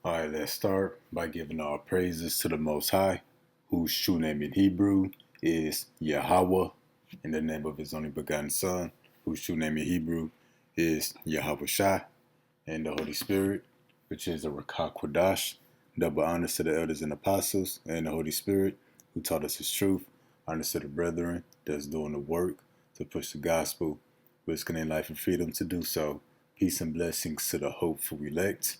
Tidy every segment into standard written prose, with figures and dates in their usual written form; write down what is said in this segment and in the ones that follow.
All right, let's start by giving all praises to the Most High, whose true name in Hebrew is Yahweh, in the name of his only begotten Son, whose true name in Hebrew is Yahweh Shai, and the Holy Spirit, which is a Rakah Kodash. Double honors to the elders and apostles, and the Holy Spirit, who taught us his truth. Honors to the brethren that's doing the work to push the gospel, risking their life and freedom to do so. Peace and blessings to the hopeful elect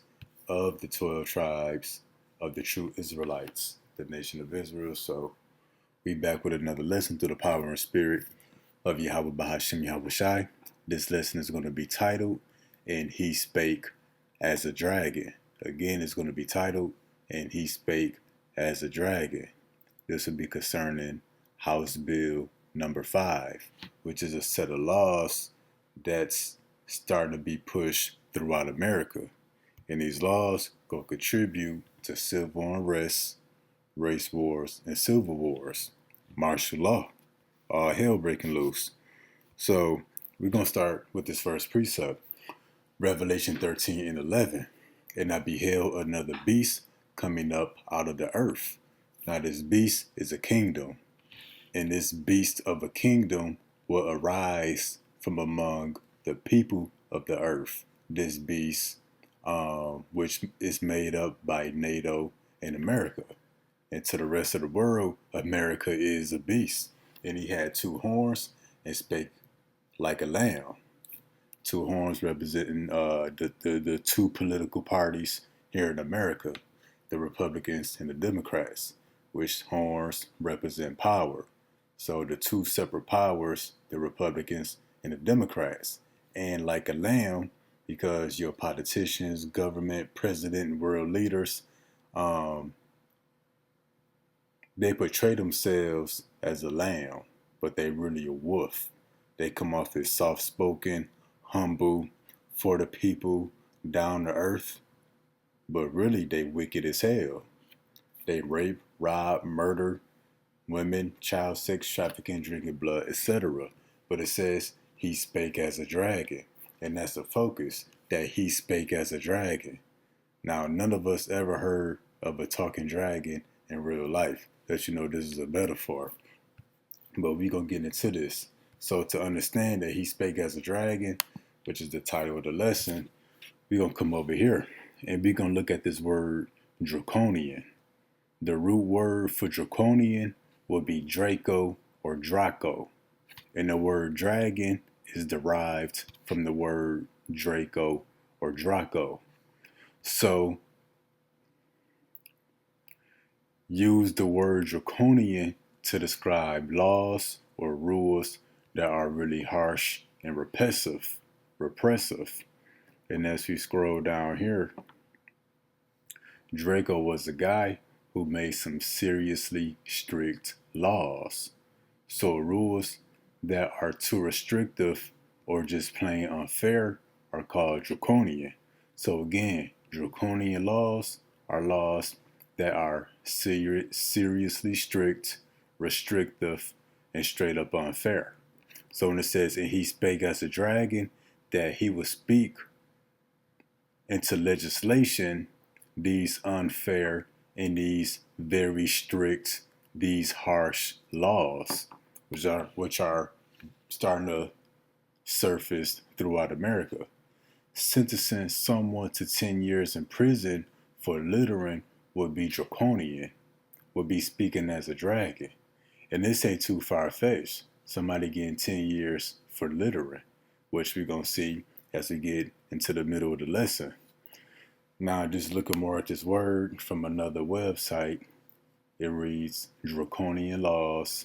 of the 12 tribes of the true Israelites, the nation of Israel. So we back with another lesson through the power and spirit of Yahweh Bahashim Yahweh Shai. This lesson is going to be titled, And He Spake as a Dragon. Again, it's going to be titled, And He Spake as a Dragon. This will be concerning House Bill number 5, which is a set of laws that's starting to be pushed throughout America. And these laws go contribute to civil unrest, race wars, and civil wars, martial law, all hell breaking loose. So we're going to start with this first precept, Revelation 13 and 11. And I beheld another beast coming up out of the earth. Now this beast is a kingdom, and this beast of a kingdom will arise from among the people of the earth. This beast, which is made up by NATO and America. And to the rest of the world, America is a beast. And he had two horns and spake like a lamb. Two horns representing the two political parties here in America, the Republicans and the Democrats, which horns represent power. So the two separate powers, the Republicans and the Democrats. And like a lamb, because your politicians, government, president, and world leaders, um, they portray themselves as a lamb, but they really a wolf. They come off as soft-spoken, humble, for the people, down to earth, but really they wicked as hell. They rape, rob, murder women, child sex trafficking, drinking blood, etc. But it says he spake as a dragon, and that's the focus, that he spake as a dragon. Now, none of us ever heard of a talking dragon in real life. That you know this is a metaphor. But we're going to get into this. So to understand that he spake as a dragon, which is the title of the lesson, we're going to come over here and we're going to look at this word draconian. The root word for draconian will be Draco or Draco. And the word dragon is derived from the word Draco or Draco. So use the word draconian to describe laws or rules that are really harsh and repressive. And as we scroll down here, Draco was a guy who made some seriously strict laws. So rules that are too restrictive or just plain unfair are called draconian. So again, draconian laws are laws that are seriously strict, restrictive, and straight up unfair. So when it says, and he spake as a dragon, that he would speak into legislation these unfair and these very strict, these harsh laws, which are starting to surface throughout America. Sentencing someone to 10 years in prison for littering would be draconian, would be speaking as a dragon. And this ain't too far-fetched. Somebody getting 10 years for littering, which we're going to see as we get into the middle of the lesson. Now, just looking more at this word from another website, it reads draconian laws,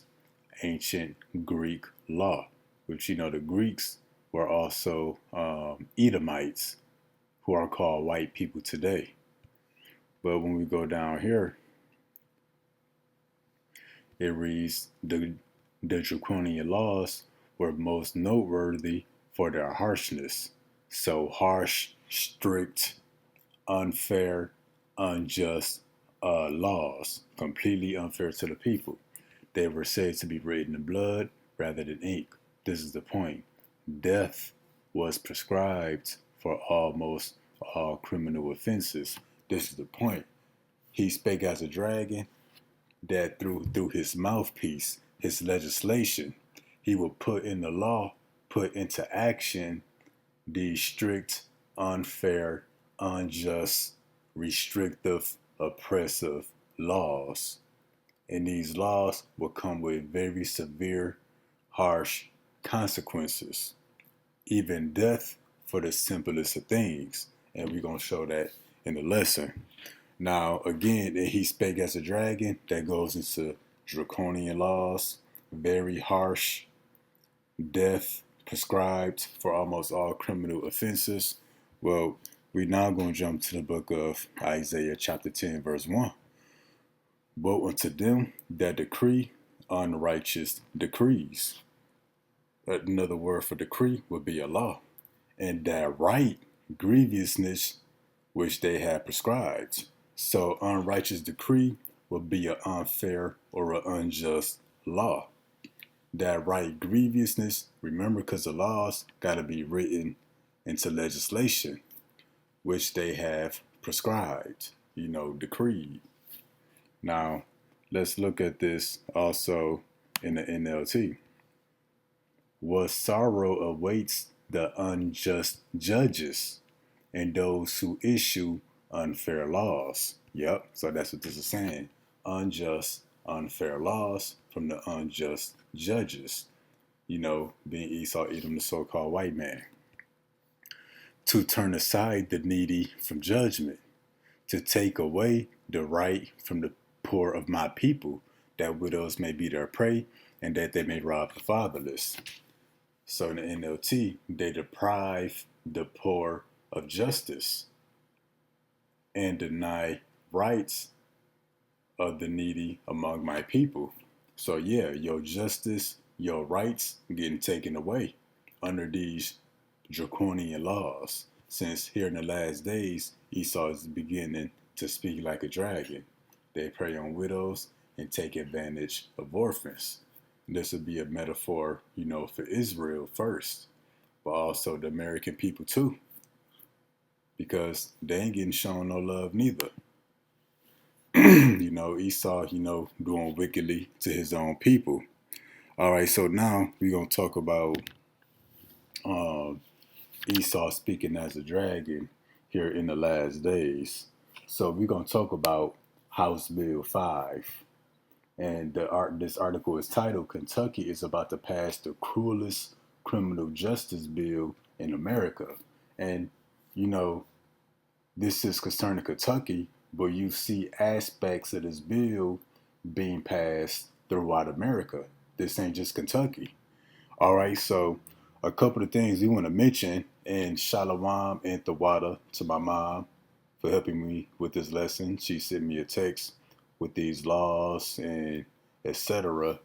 ancient Greek law, which you know the Greeks were also Edomites, who are called white people today. But when we go down here, it reads the draconian laws were most noteworthy for their harshness. So harsh, strict, unfair, unjust laws, completely unfair to the people. They were said to be written in blood rather than ink. This is the point. Death was prescribed for almost all criminal offenses, this is the point. He spake as a dragon, that through his mouthpiece, his legislation, he will put in the law, put into action these strict, unfair, unjust, restrictive, oppressive laws. And these laws will come with very severe, harsh consequences, even death for the simplest of things. And we're going to show that in the lesson. Now, again, he spake as a dragon, that goes into draconian laws, very harsh, death prescribed for almost all criminal offenses. Well, we're now going to jump to the book of Isaiah, chapter 10, verse 1. Woe unto them that decree unrighteous decrees. Another word for decree would be a law. And that right grievousness which they have prescribed. So unrighteous decree would be an unfair or an unjust law. That right grievousness, remember, because the laws got to be written into legislation, which they have prescribed, decreed. Now, let's look at this also in the NLT. What sorrow awaits the unjust judges and those who issue unfair laws. Yep, so that's what this is saying. Unjust, unfair laws from the unjust judges. Being Esau, Edom, the so-called white man. To turn aside the needy from judgment, to take away the right from the poor of my people, that widows may be their prey, and that they may rob the fatherless. So in the NLT, they deprive the poor of justice and deny rights of the needy among my people. So yeah, your justice, your rights getting taken away under these draconian laws. Since here in the last days, Esau is beginning to speak like a dragon. They prey on widows and take advantage of orphans. This would be a metaphor, for Israel first, but also the American people too, because they ain't getting shown no love neither. Esau, doing wickedly to his own people. All right, so now we're going to talk about Esau speaking as a dragon here in the last days. So we're going to talk about House Bill 5. And this article is titled, Kentucky is about to pass the cruelest criminal justice bill in America. And, this is concerning Kentucky, but you see aspects of this bill being passed throughout America. This ain't just Kentucky. All right, so a couple of things we want to mention, and Shalom and Thawada to my mom for helping me with this lesson. She sent me a text with these laws and etc.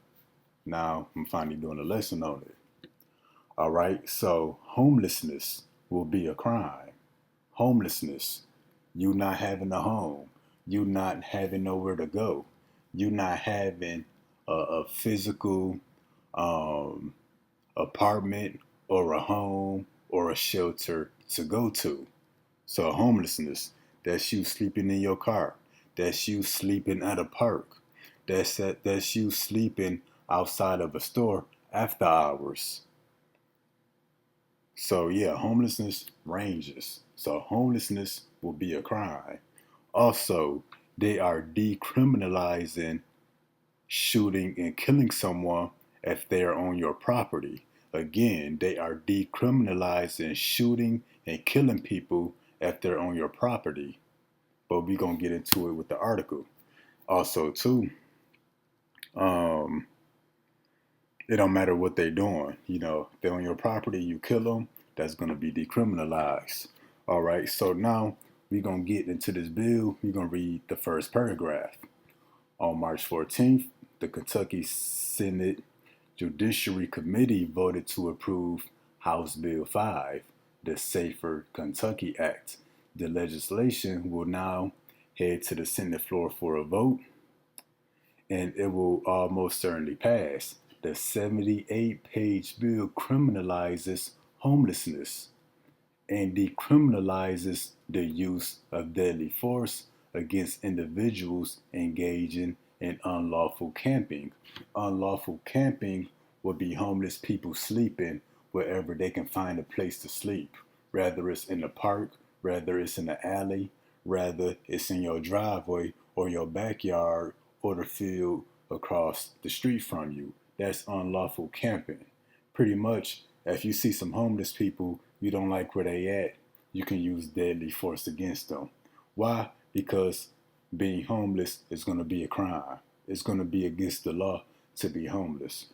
Now I'm finally doing a lesson on it. All right, so homelessness will be a crime. Homelessness, you not having a home, you not having nowhere to go, you not having a physical apartment or a home or a shelter to go to. So homelessness, that's you sleeping in your car, that's you sleeping at a park, that's you sleeping outside of a store after hours. So yeah, homelessness ranges. So homelessness will be a crime. Also, they are decriminalizing shooting and killing someone if they are on your property. Again, they are decriminalizing shooting and killing people if they're on your property. But we're going to get into it with the article. Also, too, it don't matter what they're doing. If they're on your property, you kill them, that's going to be decriminalized. All right, so now we're going to get into this bill. We're going to read the first paragraph. On March 14th, the Kentucky Senate Judiciary Committee voted to approve House Bill 5, the Safer Kentucky Act. The legislation will now head to the Senate floor for a vote, and it will almost certainly pass. The 78-page bill criminalizes homelessness and decriminalizes the use of deadly force against individuals engaging in unlawful camping. Unlawful camping would be homeless people sleeping wherever they can find a place to sleep, whether it's in the park, whether it's in the alley, whether it's in your driveway or your backyard or the field across the street from you. That's unlawful camping. Pretty much, if you see some homeless people, you don't like where they at, you can use deadly force against them. Why? Because being homeless is going to be a crime. It's going to be against the law to be homeless.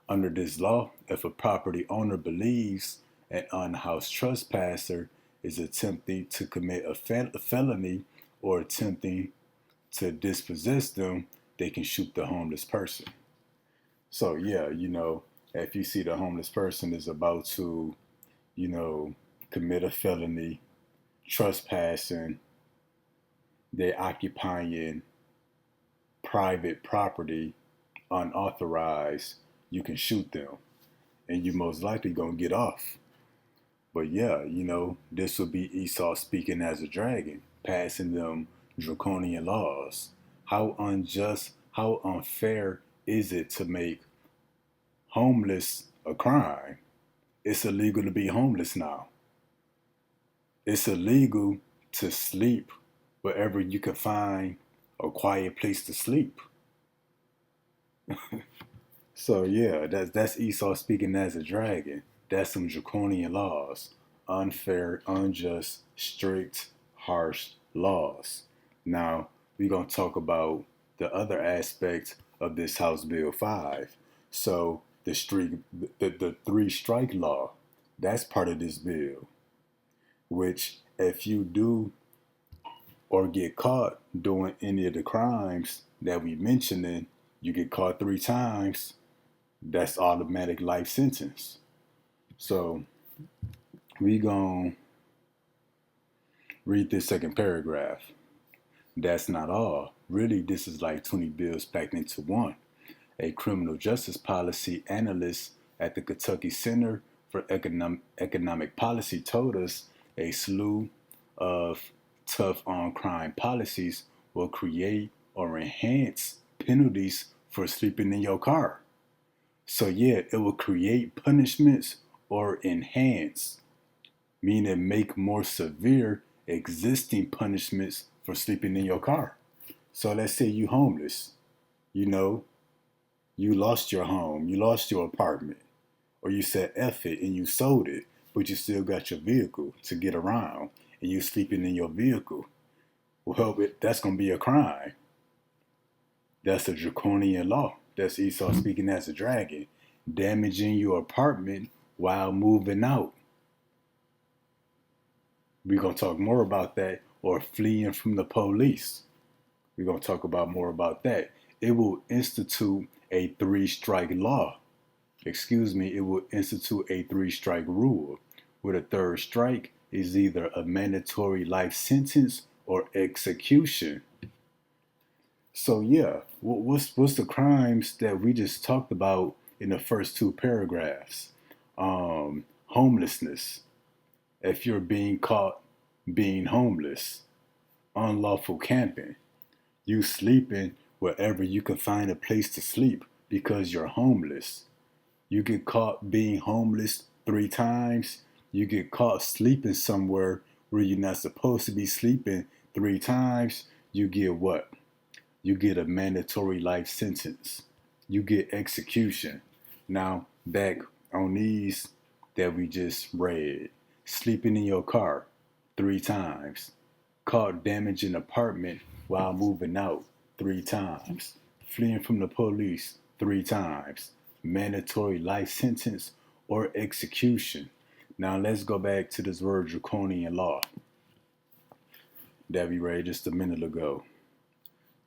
Under this law, if a property owner believes an unhoused trespasser is attempting to commit a felony or attempting to dispossess them, they can shoot the homeless person. So, yeah, if you see the homeless person is about to, commit a felony, trespassing, they're occupying private property unauthorized, you can shoot them and you most likely gonna get off. But yeah, this will be Esau speaking as a dragon, passing them draconian laws. How unjust, how unfair is it to make homeless a crime? It's illegal to be homeless now. It's illegal to sleep wherever you can find a quiet place to sleep. So yeah, that's Esau speaking as a dragon. That's some draconian laws. Unfair, unjust, strict, harsh laws. Now, we're gonna talk about the other aspect of this House Bill 5. So the three strike law, that's part of this bill, which if you do or get caught doing any of the crimes that we mentioned, you get caught 3 times, that's automatic life sentence. So we gonna read this second paragraph. That's not all. Really, this is like 20 bills packed into one. A criminal justice policy analyst at the Kentucky Center for Economic Policy told us a slew of tough on crime policies will create or enhance penalties for sleeping in your car. So yeah, it will create punishments or enhance, meaning make more severe existing punishments for sleeping in your car. So let's say you homeless, you know, you lost your home, you lost your apartment, or you said F it and you sold it, but you still got your vehicle to get around and you sleeping in your vehicle. Well, that's going to be a crime. That's a draconian law. That's Esau speaking as a dragon, damaging your apartment while moving out. We're going to talk more about that, or fleeing from the police. We're going to talk about more about that. It will institute a 3-strike law. It will institute a 3-strike rule, where the third strike is either a mandatory life sentence or execution. So yeah, what's the crimes that we just talked about in the first 2 paragraphs? Homelessness. If you're being caught being homeless, unlawful camping, you sleeping wherever you can find a place to sleep because you're homeless. You get caught being homeless 3 times. You get caught sleeping somewhere where you're not supposed to be sleeping 3 times. You get what? You get a mandatory life sentence. You get execution. Now, back on these that we just read, sleeping in your car 3 times, caught damaging apartment while moving out 3 times, fleeing from the police 3 times, mandatory life sentence or execution. Now let's go back to this word draconian law that we read just a minute ago.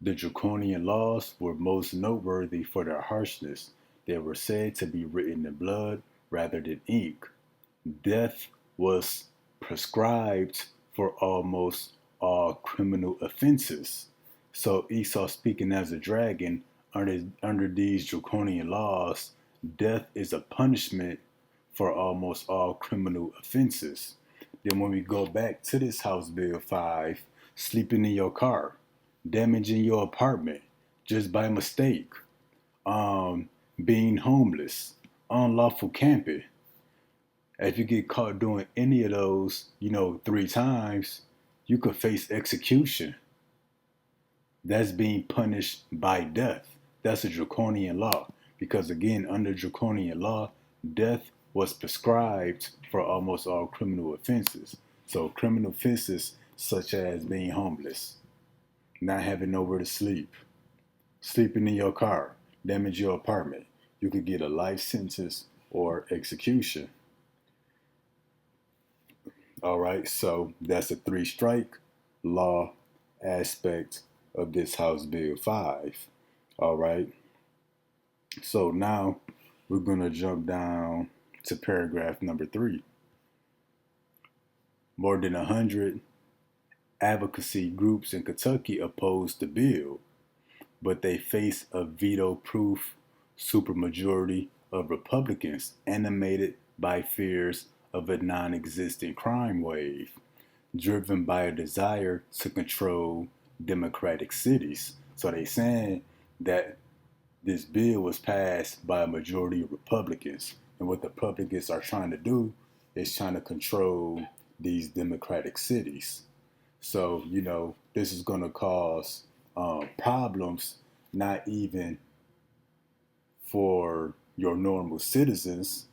The draconian laws were most noteworthy for their harshness. They were said to be written in blood rather than ink. Death was prescribed for almost all criminal offenses. So Esau speaking as a dragon, under these draconian laws, death is a punishment for almost all criminal offenses. Then when we go back to this House Bill 5, sleeping in your car, damaging your apartment just by mistake, um, being homeless, unlawful camping. If you get caught doing any of those, 3 times, you could face execution. That's being punished by death. That's a draconian law. Because again, under draconian law, death was prescribed for almost all criminal offenses. So criminal offenses such as being homeless, not having nowhere to sleep, sleeping in your car, damage your apartment, you could get a life sentence or execution. All right, so that's a 3 strike law aspect of this House Bill 5. All right, so now we're going to jump down to paragraph number 3. More than 100 advocacy groups in Kentucky opposed the bill, but they face a veto-proof supermajority of Republicans animated by fears of a non-existent crime wave, driven by a desire to control Democratic cities. So they saying that this bill was passed by a majority of Republicans, and what the Republicans are trying to do is trying to control these Democratic cities. So, this is going to cause problems, not even for your normal citizens,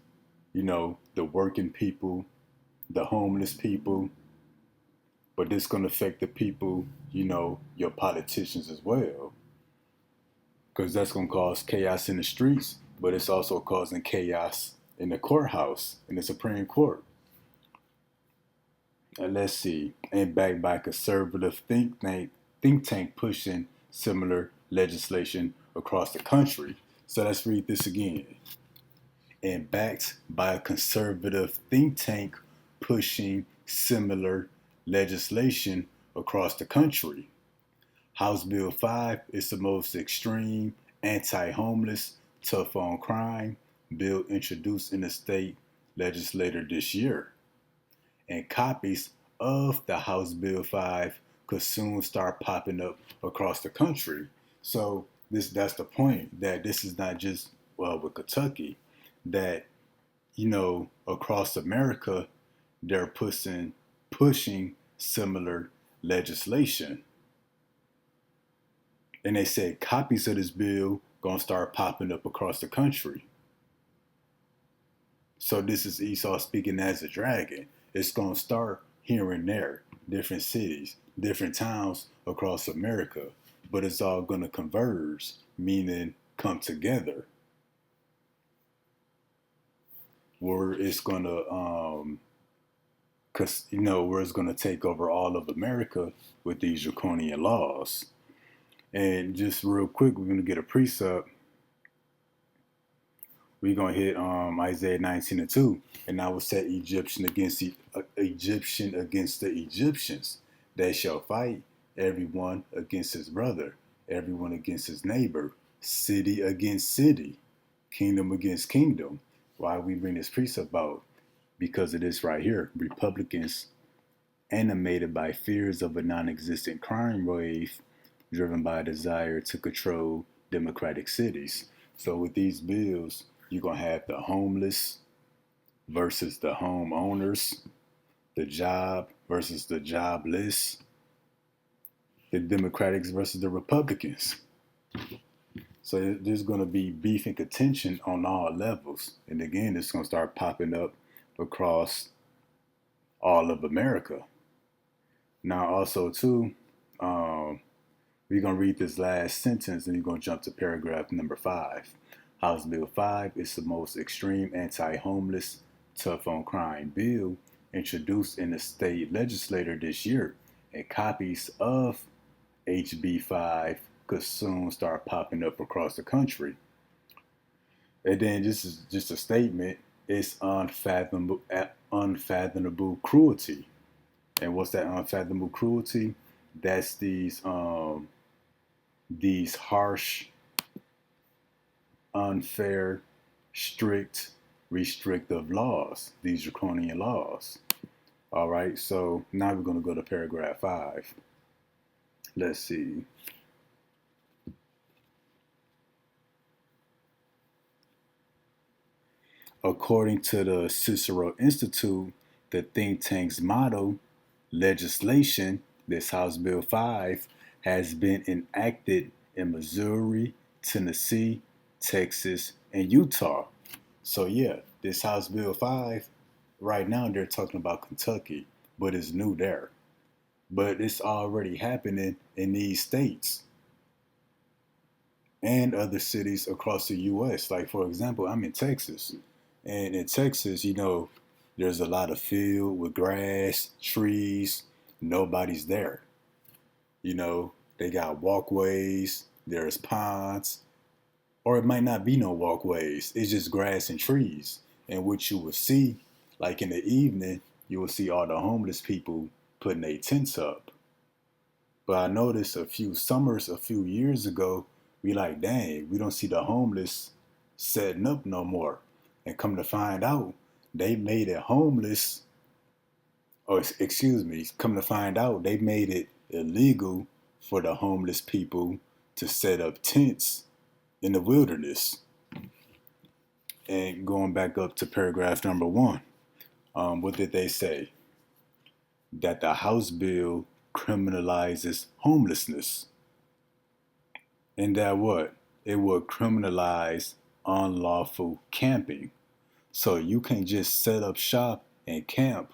the working people, the homeless people, but this is going to affect the people, your politicians as well. Because that's going to cause chaos in the streets, but it's also causing chaos in the courthouse, in the Supreme Court. And let's see, and backed by conservative think tank pushing similar legislation across the country. So let's read this again. And backed by a conservative think tank pushing similar legislation across the country. House Bill 5 is the most extreme anti-homeless, tough on crime bill introduced in the state legislature this year. And copies of the House Bill 5 could soon start popping up across the country. So that's the point, that this is not just with Kentucky, that across America they're pushing similar legislation. And they said copies of this bill gonna start popping up across the country. So this is Esau speaking as a dragon. It's gonna start here and there, different cities, different towns across America, but it's all gonna converge, meaning come together. Where it's gonna, where it's gonna take over all of America with these draconian laws. And just real quick, we're gonna get a precept. We're gonna hit Isaiah 19:2, and I will set Egyptian against the Egyptians. They shall fight, everyone against his brother, everyone against his neighbor, city against city, kingdom against kingdom. Why we bring this precept out? Because of this right here. Republicans animated by fears of a non-existent crime wave, driven by a desire to control democratic cities. So with these bills, you're going to have the homeless versus the homeowners, the job versus the jobless, the Democrats versus the Republicans. So there's going to be beef and contention on all levels. And again, it's going to start popping up across all of America. Now, also, too, we're going to read this last sentence and we're going to jump to paragraph number 5. House Bill 5 is the most extreme anti-homeless, tough on crime bill introduced in the state legislature this year, and copies of HB 5 could soon start popping up across the country. And then this is just a statement. It's unfathomable cruelty. And what's that unfathomable cruelty? That's these harsh, unfair, strict restrictive laws, these draconian laws. All right, so now we're going to go to paragraph 5. Let's see. According to the Cicero Institute, the think tank's motto, legislation, this House Bill 5, has been enacted in Missouri, Tennessee, Texas, and Utah. So, yeah, this House Bill 5, right now they're talking about Kentucky, but it's new there. But it's already happening in these states and other cities across the U.S. Like, for example, I'm in Texas. And in Texas, there's a lot of field with grass, trees, nobody's there. They got walkways, there's ponds, or it might not be no walkways. It's just grass and trees. And what you will see, like in the evening, you will see all the homeless people putting their tents up. But I noticed a few summers, a few years ago, we like, dang, we don't see the homeless setting up no more. And come to find out, they made it homeless, or excuse me, come to find out, they made it illegal for the homeless people to set up tents in the wilderness. And going back up to paragraph number 1, what did they say? That the House bill criminalizes homelessness. And that what? It will criminalize unlawful camping. So you can just set up shop and camp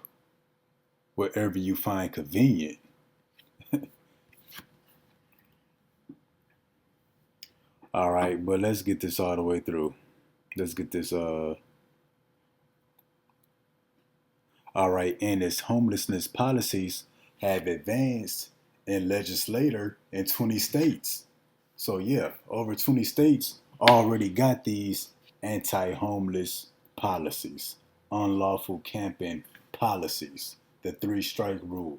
wherever you find convenient. All right, but let's get this all the way through. Let's get this all right, and its homelessness policies have advanced in legislature in 20 states. So yeah, over 20 states already got these anti-homeless policies, unlawful camping policies, the 3-strike rule.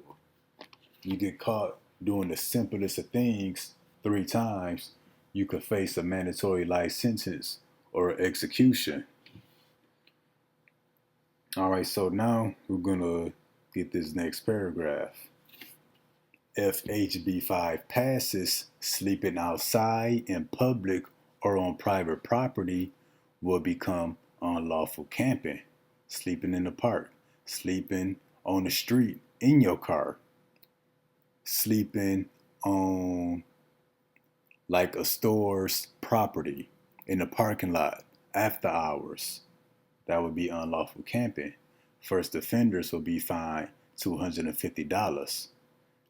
You get caught doing the simplest of things 3 times, you could face a mandatory life sentence or execution. All right, so now we're going to get this next paragraph. If HB5 passes, sleeping outside in public or on private property will become unlawful camping. Sleeping in the park, sleeping on the street in your car, sleeping on like a store's property in the parking lot after hours. That would be unlawful camping. First offenders will be fined $250.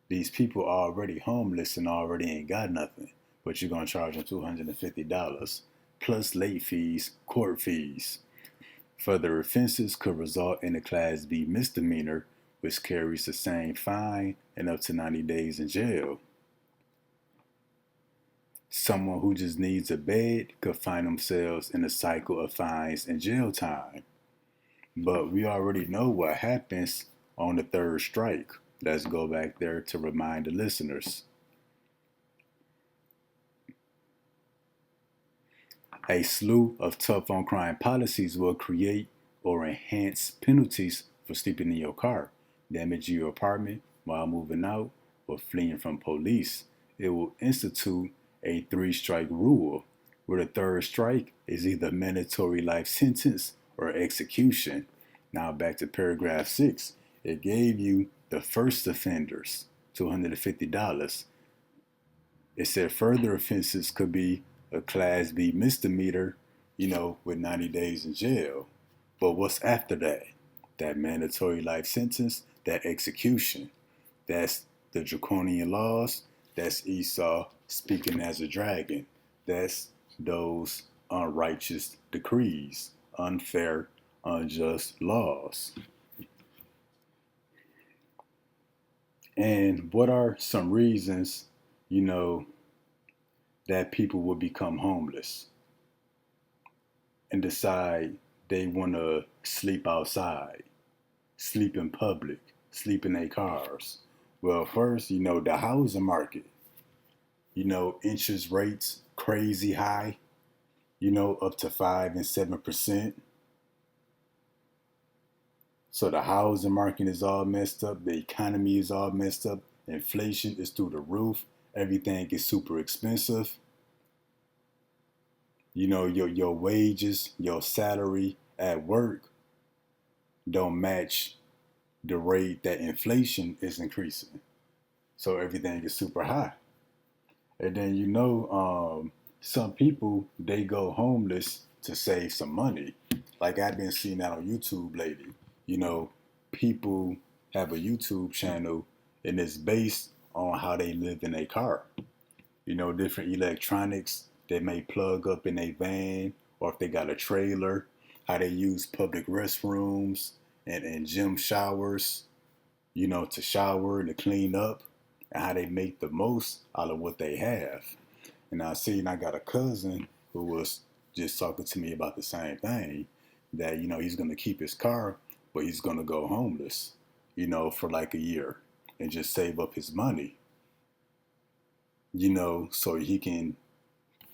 These people are already homeless and already ain't got nothing, but you're going to charge them $250 plus late fees, court fees. Further offenses could result in a Class B misdemeanor, which carries the same fine and up to 90 days in jail. Someone who just needs a bed could find themselves in a cycle of fines and jail time. But we already know what happens on the 3rd strike. Let's go back there to remind the listeners. A slew of tough on crime policies will create or enhance penalties for sleeping in your car, damaging your apartment while moving out, or fleeing from police. It will institute a 3-strike rule, where the 3rd strike is either mandatory life sentence or execution. Now back to paragraph 6. It gave you the first offenders, $250. It said further offenses could be a Class B misdemeanor, with 90 days in jail. But what's after that? That mandatory life sentence, that execution. That's the draconian laws. That's Esau speaking as a dragon. That's those unrighteous decrees, unfair, unjust laws. And what are some reasons, that people will become homeless and decide they want to sleep outside, sleep in public, sleep in their cars? Well, first, the housing market, interest rates crazy high, up to 5 and 7%. So the housing market is all messed up. The economy is all messed up. Inflation is through the roof. Everything is super expensive. You know, your wages, your salary at work don't match the rate that inflation is increasing. So everything is super high. And then some people they go homeless to save some money. Like I've been seeing that on YouTube lately. You know, people have a YouTube channel and it's based on how they live in a car. You know, different electronics they may plug up in a van, or if they got a trailer, how they use public restrooms and gym showers, you know, to shower and to clean up, and how they make the most out of what they have. And I got a cousin who was just talking to me about the same thing, that, you know, he's going to keep his car, but he's going to go homeless, you know, for like a year and just save up his money, you know, so he can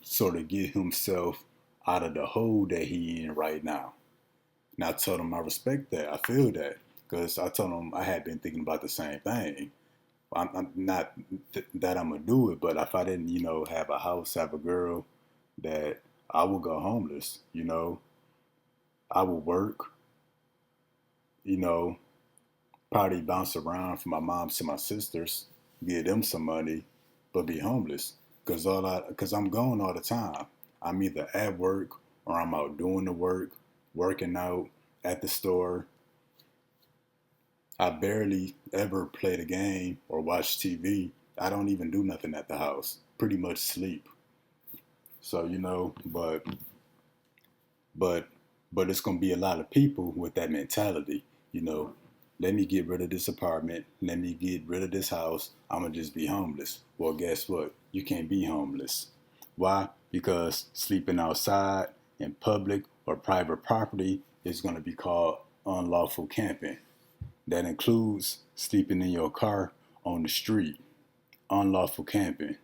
sort of get himself out of the hole that he in right now. And I told him I respect that. I feel that because I told him I had been thinking about the same thing. I'm not that I'm gonna do it, but if I didn't, you know, have a house, have a girl, that I would go homeless. You know, I would work. You know, probably bounce around from my mom's to my sisters, give them some money, but be homeless. Cause I'm gone all the time. I'm either at work or I'm out doing the work, working out at the store. I barely ever play the game or watch TV. I don't even do nothing at the house. Pretty much sleep. So, you know, but it's gonna be a lot of people with that mentality, you know. Let me get rid of this apartment, let me get rid of this house, I'm gonna just be homeless. Well, guess what? You can't be homeless. Why? Because sleeping outside in public or private property is gonna be called unlawful camping. That includes sleeping in your car on the street, unlawful camping.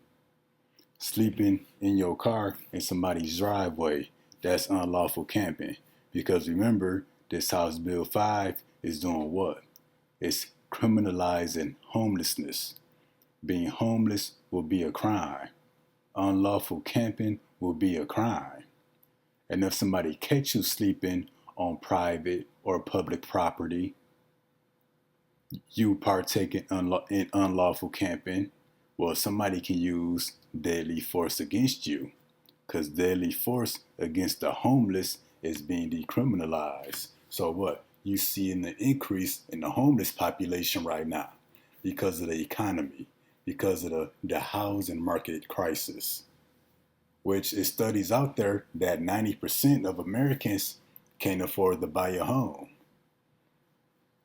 Sleeping in your car in somebody's driveway, that's unlawful camping. Because remember, this House Bill 5 is doing what? It's criminalizing homelessness. Being homeless will be a crime. Unlawful camping will be a crime. And if somebody catch you sleeping on private or public property, you partake in unlawful camping, well, somebody can use deadly force against you, because deadly force against the homeless is being decriminalized. So what? You see an increase in the homeless population right now because of the economy, because of the housing market crisis, which is studies out there that 90% of Americans can't afford to buy a home.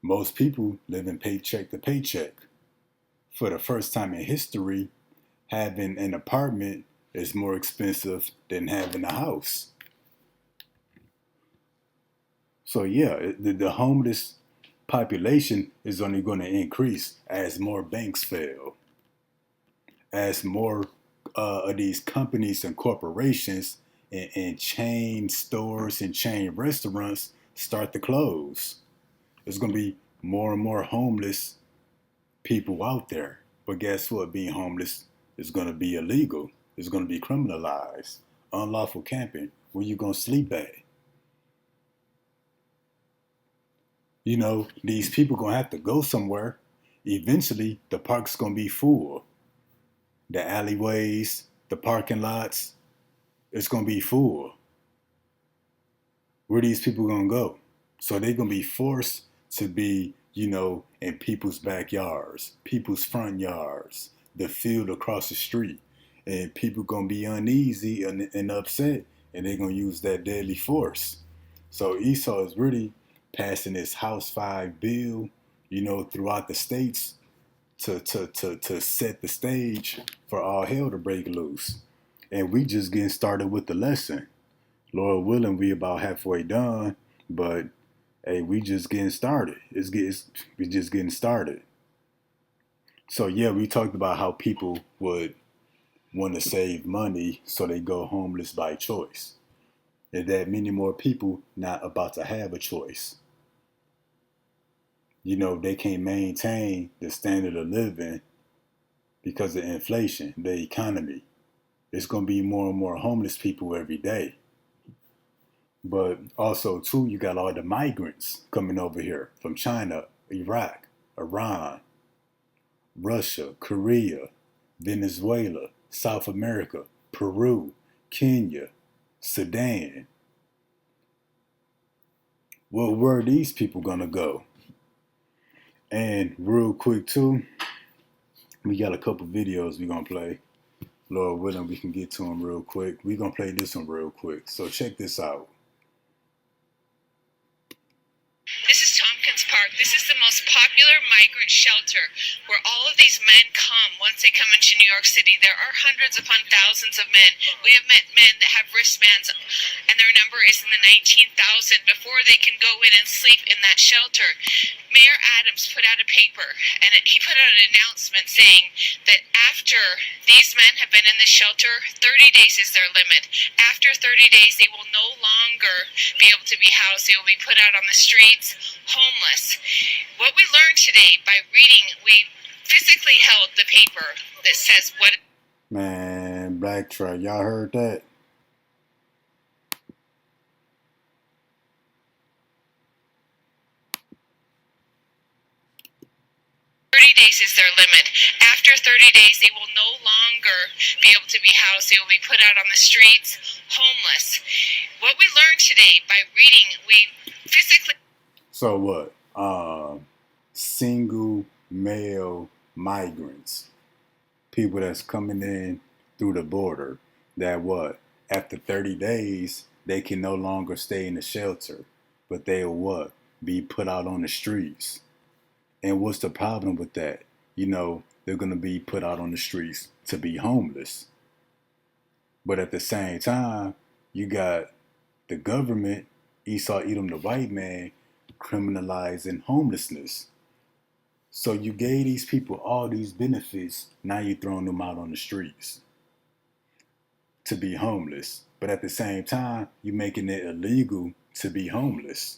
Most people live in paycheck to paycheck. For the first time in history, having an apartment is more expensive than having a house. So yeah, the homeless population is only going to increase as more banks fail, as more of these companies and corporations and chain stores and chain restaurants start to close. There's going to be more and more homeless people out there. But guess what? Being homeless is going to be illegal. It's going to be criminalized. Unlawful camping. Where you going to sleep at? You know, these people going to have to go somewhere. Eventually, the park's going to be full. The alleyways, the parking lots, it's going to be full. Where these people going to go? So they're going to be forced to be, you know, in people's backyards, people's front yards, the field across the street. And people going to be uneasy and upset, and they're going to use that deadly force. So Esau is really passing this House 5 bill, you know, throughout the states to set the stage for all hell to break loose. And we just getting started with the lesson. Lord willing, we about halfway done, but hey, we just getting started. We just getting started. So yeah, we talked about how people would want to save money, so they go homeless by choice. And that many more people not about to have a choice. They can't maintain the standard of living because of inflation, the economy. There's going to be more and more homeless people every day. But also, too, you got all the migrants coming over here from China, Iraq, Iran, Russia, Korea, Venezuela, South America, Peru, Kenya, Sudan. Well, where are these people going to go? And real quick, too, we got a couple videos we're going to play. Lord willing, we can get to them real quick. We're going to play this one real quick. So check this out. This is Tompkins Park. This is the most popular migrant shelter where all of these men come once they come into New York City. There are hundreds upon thousands of men. We have met men that have wristbands, and their number is in the 19,000 before they can go in and sleep in that shelter. Mayor Adams put out a paper, and he put out an announcement saying that after these men have been in the shelter, 30 days is their limit. After 30 days, they will no longer be able to be housed. They will be put out on the streets, homeless. What we learned today by reading, we physically held the paper that says what... Man, Black Truck, y'all heard that? 30 days is their limit. After 30 days, they will no longer be able to be housed. They will be put out on the streets, homeless. What we learned today by reading, we physically... So what? Single male migrants, people that's coming in through the border, that what? After 30 days, they can no longer stay in the shelter, but they'll what? Be put out on the streets. And what's the problem with that? They're going to be put out on the streets to be homeless. But at the same time, you got the government, Esau Edom, the white man, criminalizing homelessness. So you gave these people all these benefits, now you're throwing them out on the streets to be homeless. But at the same time, you're making it illegal to be homeless.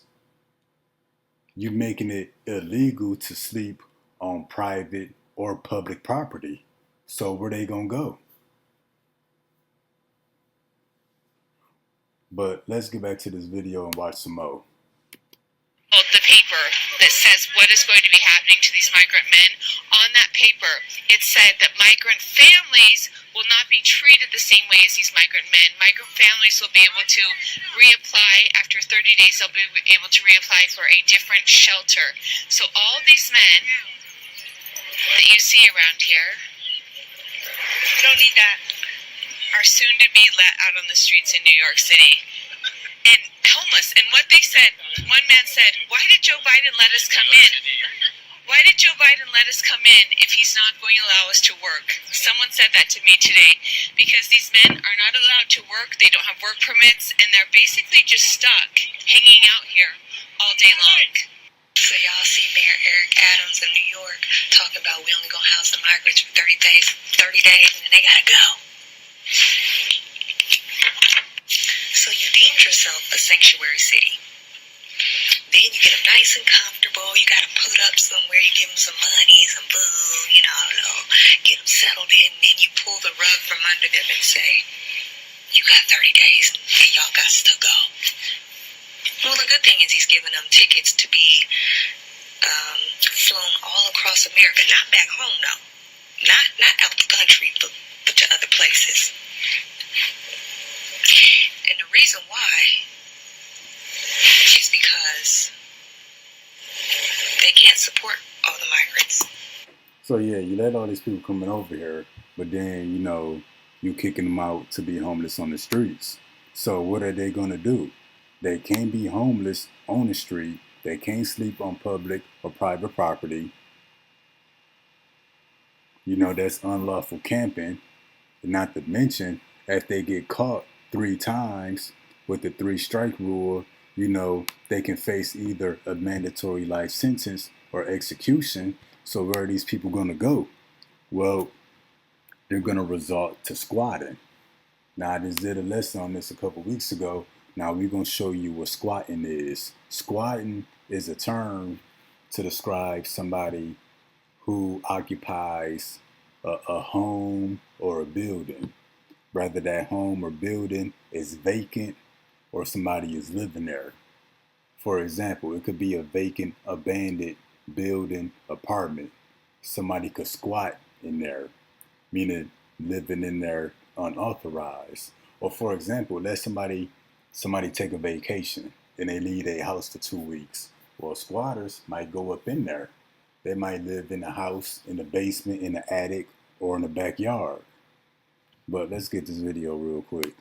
You're making it illegal to sleep on private or public property. So where they gonna go? But let's get back to this video and watch some more. The paper that says what is going to be happening to these migrant men. On that paper, it said that migrant families will not be treated the same way as these migrant men. Migrant families will be able to reapply. After 30 days, they'll be able to reapply for a different shelter. So all these men that you see around here, you don't need that, are soon to be let out on the streets in New York City. And homeless. And what they said, one man said, why did Joe Biden let us come in? Why did Joe Biden let us come in if he's not going to allow us to work? Someone said that to me today. Because these men are not allowed to work, they don't have work permits, and they're basically just stuck, hanging out here all day long. So y'all see Mayor Eric Adams of New York talking about we only gonna house the migrants for 30 days, and then they gotta go. So you deemed yourself a sanctuary city. Then you get them nice and comfortable. You got them put up somewhere. You give them some money, some food, get them settled in. And then you pull the rug from under them and say, you got 30 days and y'all got to go. Well, the good thing is he's giving them tickets to be flown all across America. Not back home, though. Not out the country, but to other places. And the reason why is because they can't support all the migrants. So yeah, you let all these people coming over here, but then, you kicking them out to be homeless on the streets. So what are they going to do? They can't be homeless on the street. They can't sleep on public or private property. That's unlawful camping. Not to mention, if they get caught 3 times with the 3-strike rule, they can face either a mandatory life sentence or execution. So where are these people going to go? Well, they're going to resort to squatting. Now, I just did a lesson on this a couple weeks ago. Now we're going to show you what squatting is. Squatting is a term to describe somebody who occupies a home or a building, whether that home or building is vacant or somebody is living there. For example, it could be a vacant, abandoned building, apartment. Somebody could squat in there, meaning living in there unauthorized. Or for example, let somebody take a vacation and they leave their house for 2 weeks. Well, squatters might go up in there. They might live in the house, in the basement, in the attic, or in the backyard. But let's get this video real quick.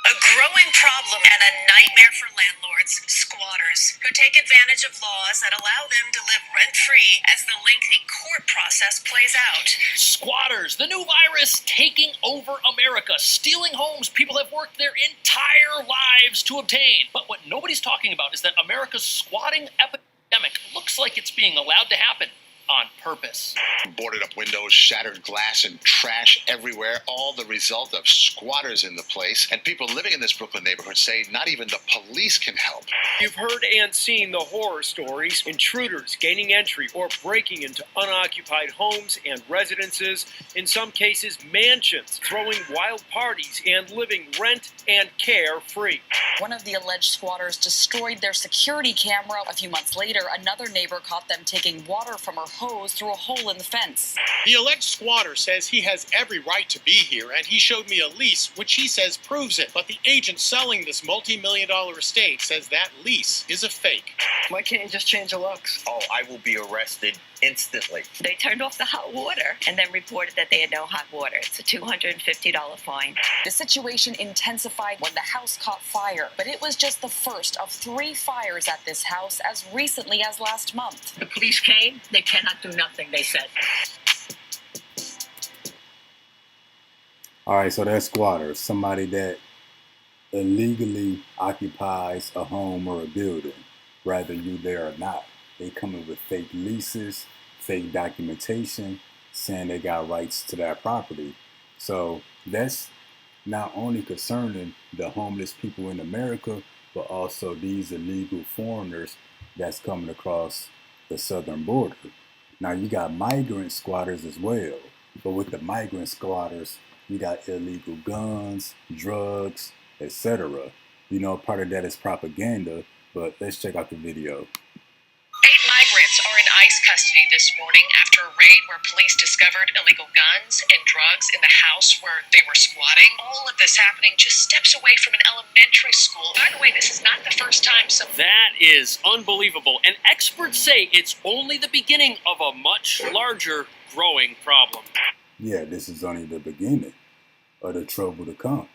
A growing problem and a nightmare for landlords, squatters, who take advantage of laws that allow them to live rent-free as the lengthy court process plays out. Squatters, the new virus taking over America, stealing homes people have worked their entire lives to obtain. But what nobody's talking about is that America's squatting epidemic looks like it's being allowed to happen on purpose. Boarded up windows, shattered glass, and trash everywhere, all the result of squatters in the place. And people living in this Brooklyn neighborhood say not even the police can help. You've heard and seen the horror stories, intruders gaining entry or breaking into unoccupied homes and residences, in some cases mansions, throwing wild parties and living rent and care-free. One of the alleged squatters destroyed their security camera. A few months later, another neighbor caught them taking water from her hose through a hole in the fence. The alleged squatter says he has every right to be here, and he showed me a lease, which he says proves it. But the agent selling this multi-million-dollar estate says that lease is a fake. Why can't you just change the locks? Oh, I will be arrested instantly. They turned off the hot water and then reported that they had no hot water. It's a $250 fine. The situation intensified when the house caught fire, but it was just the first of 3 fires at this house as recently as last month. The police came. They cannot do nothing, they said. All right, so that's squatters, somebody that illegally occupies a home or a building, whether you there or not. They come in with fake leases, fake documentation, saying they got rights to that property. So that's not only concerning the homeless people in America, but also these illegal foreigners that's coming across the southern border. Now you got migrant squatters as well, but with the migrant squatters, you got illegal guns, drugs, etc. You know, part of that is propaganda, but let's check out the video. 8 migrants are in ICE custody this morning after a raid where police discovered illegal guns and drugs in the house where they were squatting. All of this happening just steps away from an elementary school. By the way, this is not the first time some... That is unbelievable, and experts say it's only the beginning of a much larger growing problem. Yeah, this is only the beginning of the trouble to come.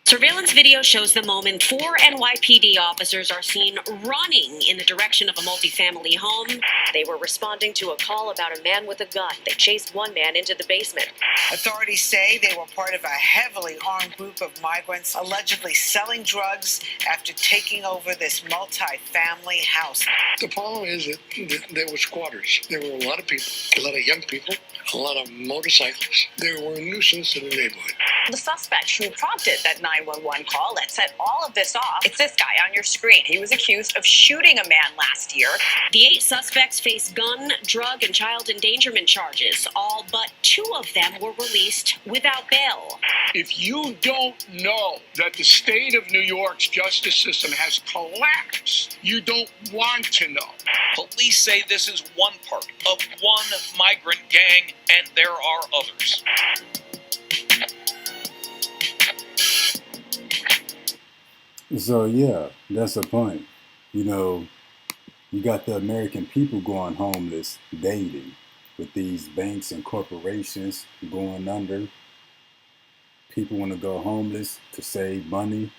Surveillance video shows the moment 4 NYPD officers are seen running in the direction of a multifamily home. They were responding to a call about a man with a gun. They chased one man into the basement. Authorities say they were part of a heavily armed group of migrants allegedly selling drugs after taking over this multi-family house. The problem is that there were squatters. There were a lot of people, a lot of young people, a lot of motorcycles. They were a nuisance to the neighborhood. The suspect who prompted that 911 call that set all of this off, it's this guy on your screen. He was accused of shooting a man last year. The 8 suspects face gun, drug, and child endangerment charges. All but 2 of them were released without bail. If you don't know that the state of New York's justice system has collapsed, you don't want to know. Police say this is one part of one migrant gang, and there are others. So yeah, that's the point. You know, you got the American people going homeless daily with these banks and corporations going under. People want to go homeless to save money.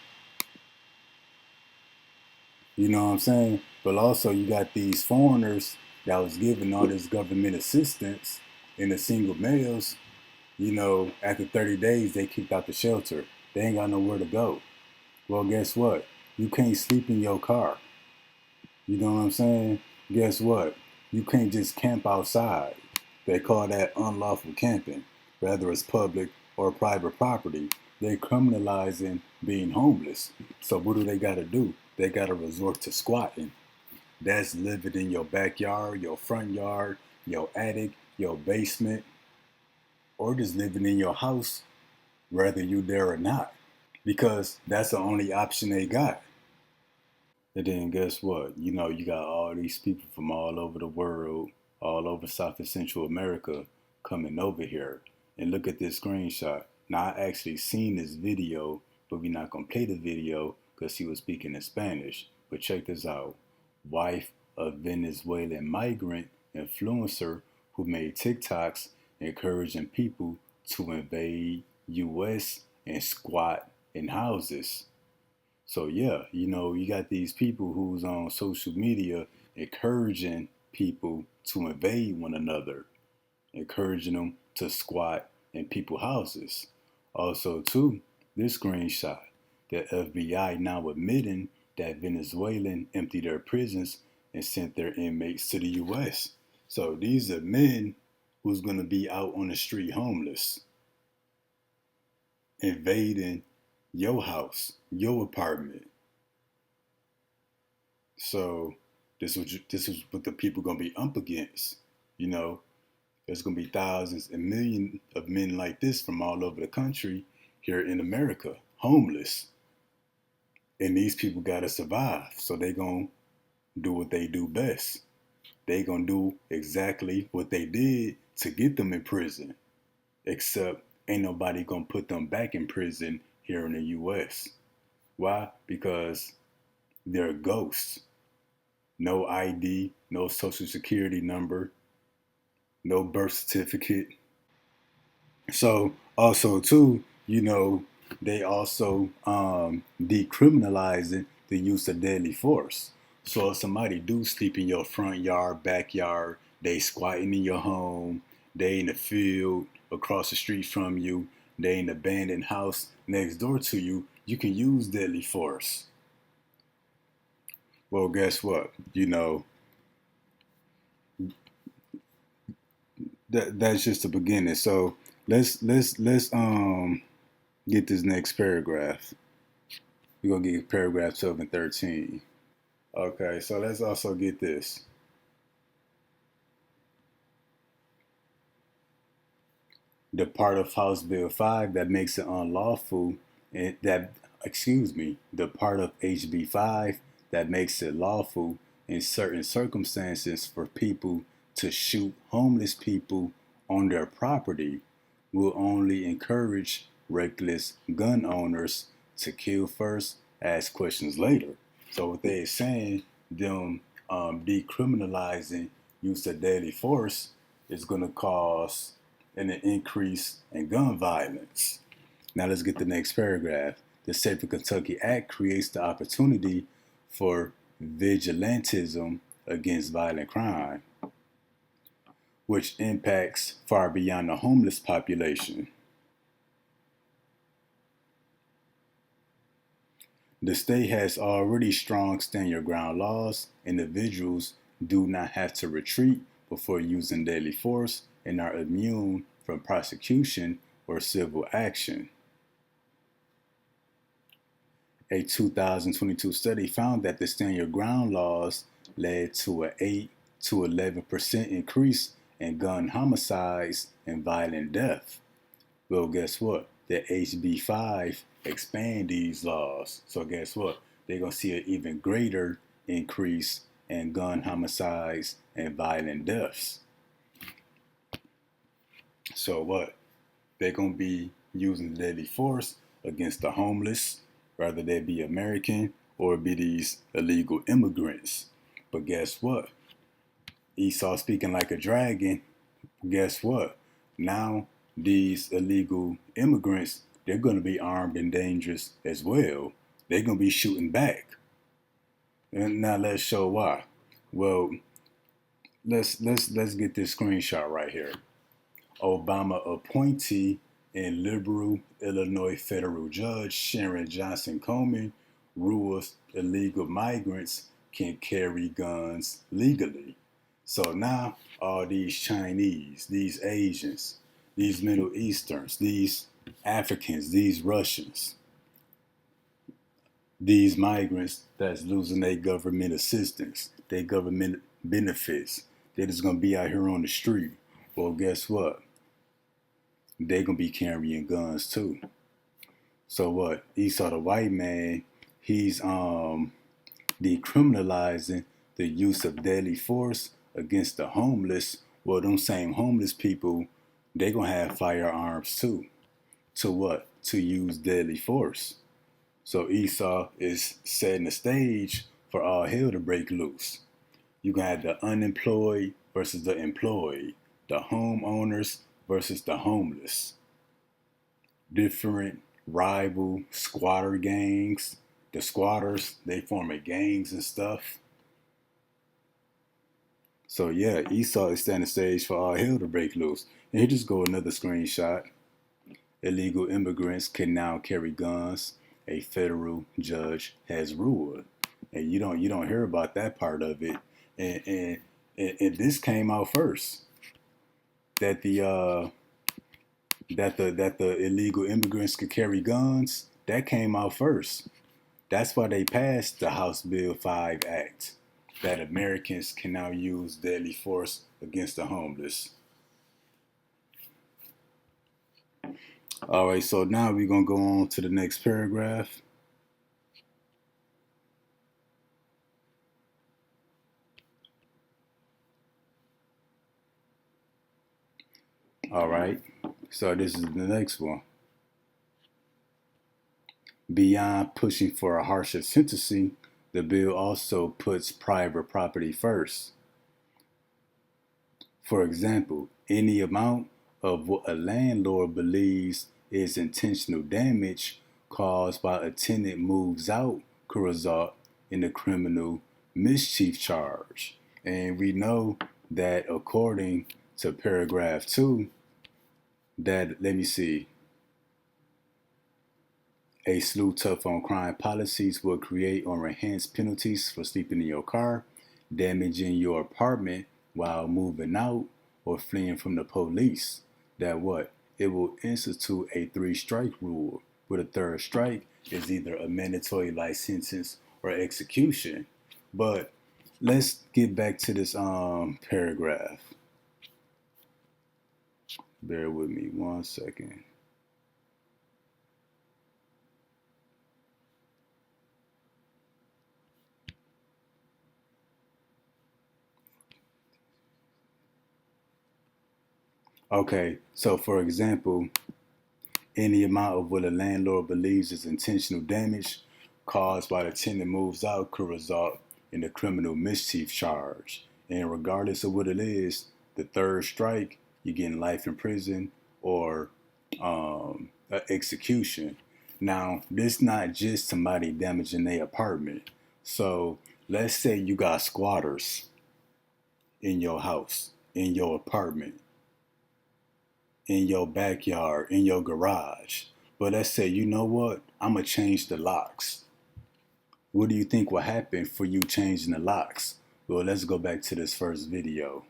You know what I'm saying? But also you got these foreigners that was given all this government assistance in the single males. You know, after 30 days, they kicked out the shelter. They ain't got nowhere to go. Well, guess what? You can't sleep in your car. You know what I'm saying? Guess what? You can't just camp outside. They call that unlawful camping, whether it's public or private property. They're criminalizing being homeless. So what do they got to do? They got to resort to squatting. that's living in your backyard, your front yard, your attic, your basement, or just living in your house, whether you there or not, because that's the only option they got. And then guess what? You know, you got all these people from all over the world, all over South and Central America coming over here. And look at this screenshot. Now, I actually seen this video, but we're not going to play the video because he was speaking in Spanish. But check this out. Wife of Venezuelan migrant influencer who made TikToks encouraging people to invade U.S. and squat in houses. So yeah, you know, you got these people who's on social media encouraging people to invade one another, encouraging them to squat in people's houses. Also, too, this screenshot, the FBI now admitting that Venezuelan emptied their prisons and sent their inmates to the U.S. So these are men who's going to be out on the street homeless, invading your house, your apartment. So this is what the people gonna be up against. You know, there's gonna be thousands and millions of men like this from all over the country here in America, homeless. And these people gotta survive. So they gonna do what they do best. They gonna do exactly what they did to get them in prison. Except ain't nobody gonna put them back in prison here in the US. Why? Because they're ghosts. No ID, no social security number, no birth certificate. So also too, you know, they also decriminalizing the use of deadly force. So if somebody do sleep in your front yard, backyard, they squatting in your home, they in the field across the street from you, they in the abandoned house next door to you, you can use deadly force. Well, guess what? You know, that's just the beginning. So let's get this next paragraph. We're gonna get paragraph 12 and 13. Okay, so let's also get this. The part of House Bill 5 that makes it unlawful, and the part of HB 5 that makes it lawful in certain circumstances for people to shoot homeless people on their property will only encourage reckless gun owners to kill first, ask questions later. So what they're saying, them decriminalizing use of deadly force is going to cause an increase in gun violence. Now let's get the next paragraph. The Safer Kentucky Act creates the opportunity for vigilantism against violent crime, which impacts far beyond the homeless population. The state has already strong stand your ground laws. Individuals do not have to retreat before using deadly force and are immune from prosecution or civil action. A 2022 study found that the stand your ground laws led to an 8 to 11% increase in gun homicides and violent death. Well, guess what? The HB 5 expand these laws. So guess what? They're going to see an even greater increase in gun homicides and violent deaths. So what? They're going to be using deadly force against the homeless, whether they be American or be these illegal immigrants. But guess what? Esau speaking like a dragon. Guess what? Now these illegal immigrants, they're going to be armed and dangerous as well. They're going to be shooting back. And now let's show why. Well, let's get this screenshot right here. Obama appointee and liberal Illinois federal judge Sharon Johnson Coleman rules illegal migrants can carry guns legally. So now all these Chinese, these Asians, these Middle Easterns, these Africans, these Russians, these migrants that's losing their government assistance, their government benefits. They're just gonna be out here on the street. Well, guess what? They're gonna be carrying guns too. So what? Esau the white man, he's decriminalizing the use of deadly force against the homeless. Well, them same homeless people, they gonna have firearms too. To what? To use deadly force. So Esau is setting the stage for all hell to break loose. You gonna have the unemployed versus the employed, the homeowners versus the homeless. Different rival squatter gangs. The squatters, they forming gangs and stuff. So yeah, Esau is setting the stage for all hell to break loose. And here just go another screenshot. Illegal immigrants can now carry guns. A federal judge has ruled. And you don't hear about that part of it. And this came out first. That the illegal immigrants could carry guns, that came out first. That's why they passed the House Bill 5 Act, that Americans can now use deadly force against the homeless. All right, so now we're going to go on to the next paragraph. All right, so this is the next one. Beyond pushing for a harsher sentencing, the bill also puts private property first. For example, any amount of what a landlord believes is intentional damage caused by a tenant moves out could result in a criminal mischief charge. And we know that according to paragraph 2, that, let me see, a slew tough on crime policies will create or enhance penalties for sleeping in your car, damaging your apartment while moving out, or fleeing from the police. That what? It will institute a 3-strike rule, where the 3rd strike is either a mandatory life sentence or execution. But let's get back to this paragraph. Bear with me 1 second. Okay, so for example, any amount of what a landlord believes is intentional damage caused by the tenant moves out could result in a criminal mischief charge. And regardless of what it is, the 3rd strike, you're getting life in prison or execution. Now, this not just somebody damaging their apartment. So let's say you got squatters in your house, in your apartment, in your backyard, in your garage. But let's say, you know what? I'm going to change the locks. What do you think will happen for you changing the locks? Well, let's go back to this first video.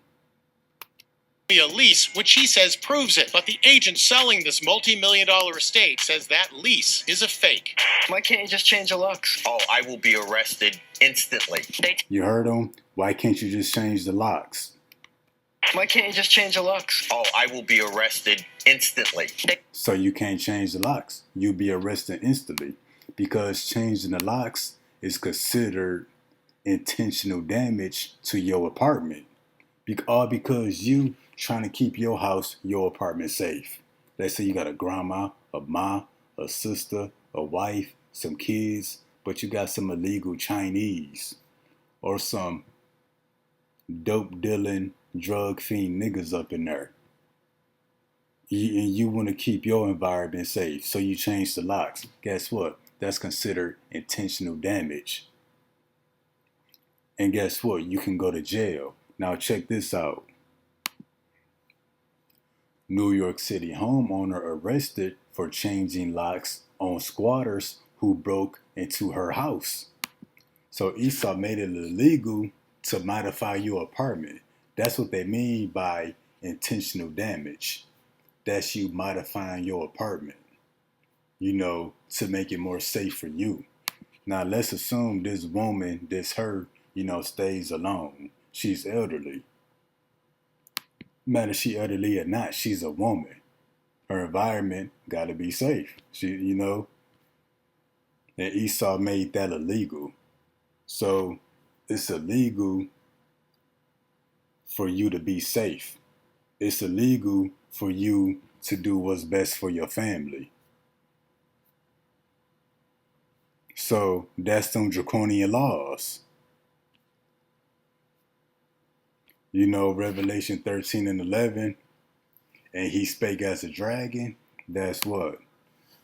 A lease, which he says proves it. But the agent selling this multi-million-dollar estate says that lease is a fake. Why can't you just change the locks? Oh, I will be arrested instantly. You heard him? Why can't you just change the locks? Why can't you just change the locks? Oh, I will be arrested instantly. So you can't change the locks. You'll be arrested instantly because changing the locks is considered intentional damage to your apartment. All because you trying to keep your house, your apartment safe. Let's say you got a grandma, a ma, a sister, a wife, some kids, but you got some illegal Chinese or some dope dealing, drug fiend niggas up in there. And you want to keep your environment safe, so you change the locks. Guess what? That's considered intentional damage. And guess what? You can go to jail. Now check this out. New York City homeowner arrested for changing locks on squatters who broke into her house. So Esau made it illegal to modify your apartment. That's what they mean by intentional damage. That's you modifying your apartment, to make it more safe for you. Now let's assume this woman, her stays alone. She's elderly. Matter she elderly or not, she's a woman. Her environment got to be safe. And Esau made that illegal. So it's illegal for you to be safe. It's illegal for you to do what's best for your family. So that's some draconian laws. Revelation 13 and 11, and he spake as a dragon. That's what?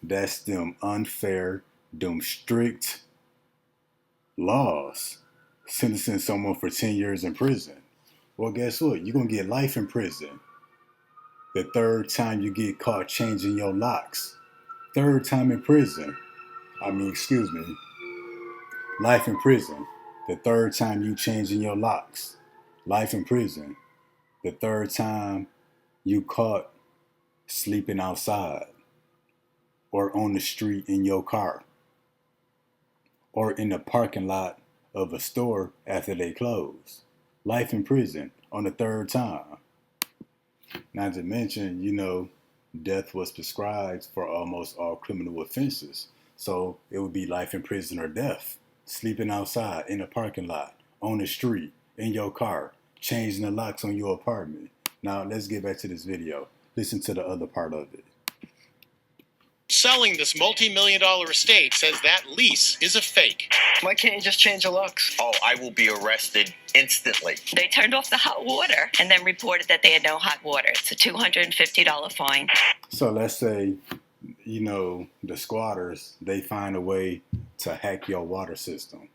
That's them unfair, them strict laws. Sentencing someone for 10 years in prison. Well, guess what? You're going to get life in prison. The third time you get caught changing your locks. Third time in prison. Life in prison. The third time you changing your locks. Life in prison. The third time you caught sleeping outside or on the street in your car or in the parking lot of a store after they close. Life in prison on the third time. Not to mention, death was prescribed for almost all criminal offenses. So it would be life in prison or death. Sleeping outside, in a parking lot, on the street, in your car, changing the locks on your apartment. Now let's get back to this video. Listen to the other part of it. Selling this multi-million-dollar estate says that lease is a fake. Why can't you just change the locks? Oh, I will be arrested instantly. They turned off the hot water and then reported that they had no hot water. It's a $250 fine. So let's say, the squatters, they find a way to hack your water system.